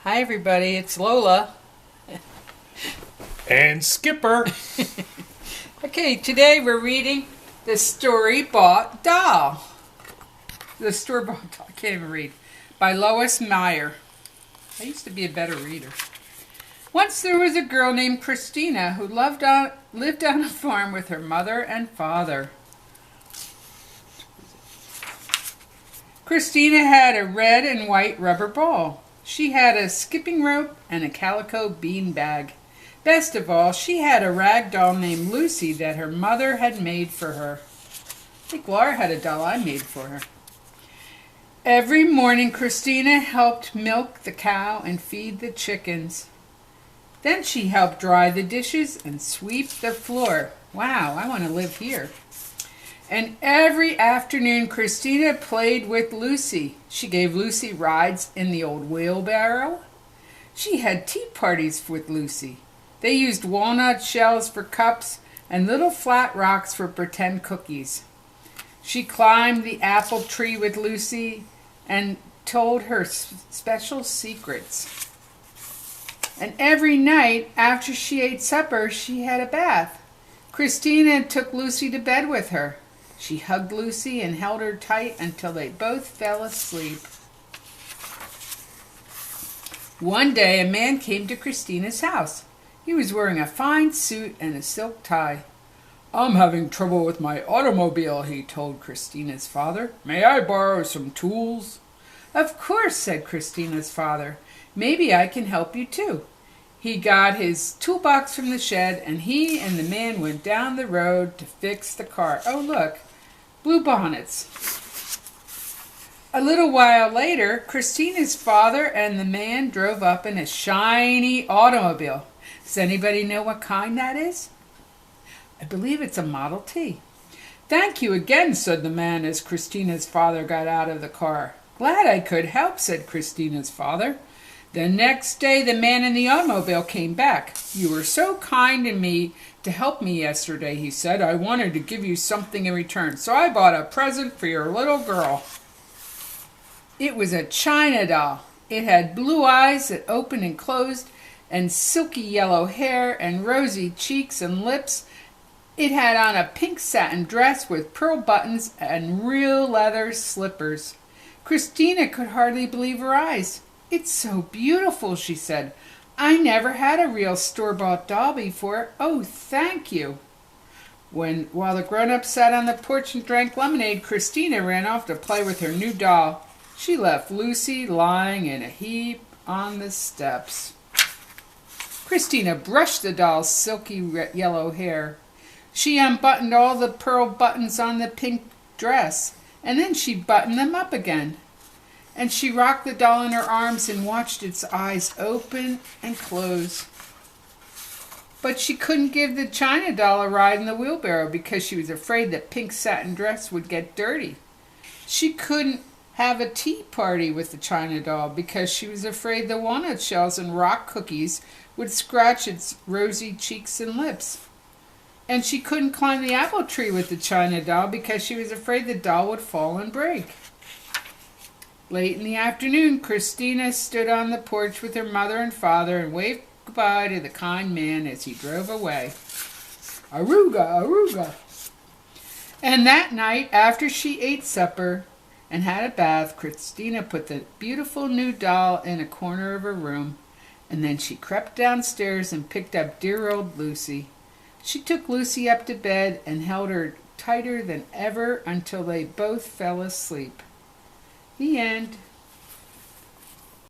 Hi everybody, it's Lola. And Skipper. Okay, today we're reading The Story-Bought Doll. The Store-Bought Doll, I can't even read. By Lois Meyer. I used to be a better reader. Once there was a girl named Christina who lived on a farm with her mother and father. Christina had a red and white rubber ball. She had a skipping rope and a calico bean bag. Best of all, she had a rag doll named Lucy that her mother had made for her. I think Laura had a doll I made for her. Every morning, Christina helped milk the cow and feed the chickens. Then she helped dry the dishes and sweep the floor. Wow, I want to live here. And every afternoon, Christina played with Lucy. She gave Lucy rides in the old wheelbarrow. She had tea parties with Lucy. They used walnut shells for cups and little flat rocks for pretend cookies. She climbed the apple tree with Lucy and told her special secrets. And every night, after she ate supper, she had a bath. Christina took Lucy to bed with her. She hugged Lucy and held her tight until they both fell asleep. One day, a man came to Christina's house. He was wearing a fine suit and a silk tie. "I'm having trouble with my automobile," he told Christina's father. "May I borrow some tools?" "Of course," said Christina's father. "Maybe I can help you too." He got his toolbox from the shed, and he and the man went down the road to fix the car. Oh, look, blue bonnets. A little while later, Christina's father and the man drove up in a shiny automobile. Does anybody know what kind that is? I believe it's a Model T. "Thank you again," said the man as Christina's father got out of the car. "Glad I could help," said Christina's father. The next day, the man in the automobile came back. "You were so kind to help me yesterday," he said. "I wanted to give you something in return, so I bought a present for your little girl." It was a china doll. It had blue eyes that opened and closed, and silky yellow hair, and rosy cheeks and lips. It had on a pink satin dress with pearl buttons and real leather slippers. Christina could hardly believe her eyes. "It's so beautiful," she said. "I never had a real store-bought doll before. Oh, thank you." While the grown-ups sat on the porch and drank lemonade, Christina ran off to play with her new doll. She left Lucy lying in a heap on the steps. Christina brushed the doll's silky yellow hair. She unbuttoned all the pearl buttons on the pink dress, and then she buttoned them up again. And she rocked the doll in her arms and watched its eyes open and close. But she couldn't give the china doll a ride in the wheelbarrow because she was afraid the pink satin dress would get dirty. She couldn't have a tea party with the china doll because she was afraid the walnut shells and rock cookies would scratch its rosy cheeks and lips. And she couldn't climb the apple tree with the china doll because she was afraid the doll would fall and break. Late in the afternoon, Christina stood on the porch with her mother and father and waved goodbye to the kind man as he drove away. Aruga, aruga. And that night, after she ate supper and had a bath, Christina put the beautiful new doll in a corner of her room, and then she crept downstairs and picked up dear old Lucy. She took Lucy up to bed and held her tighter than ever until they both fell asleep. The end.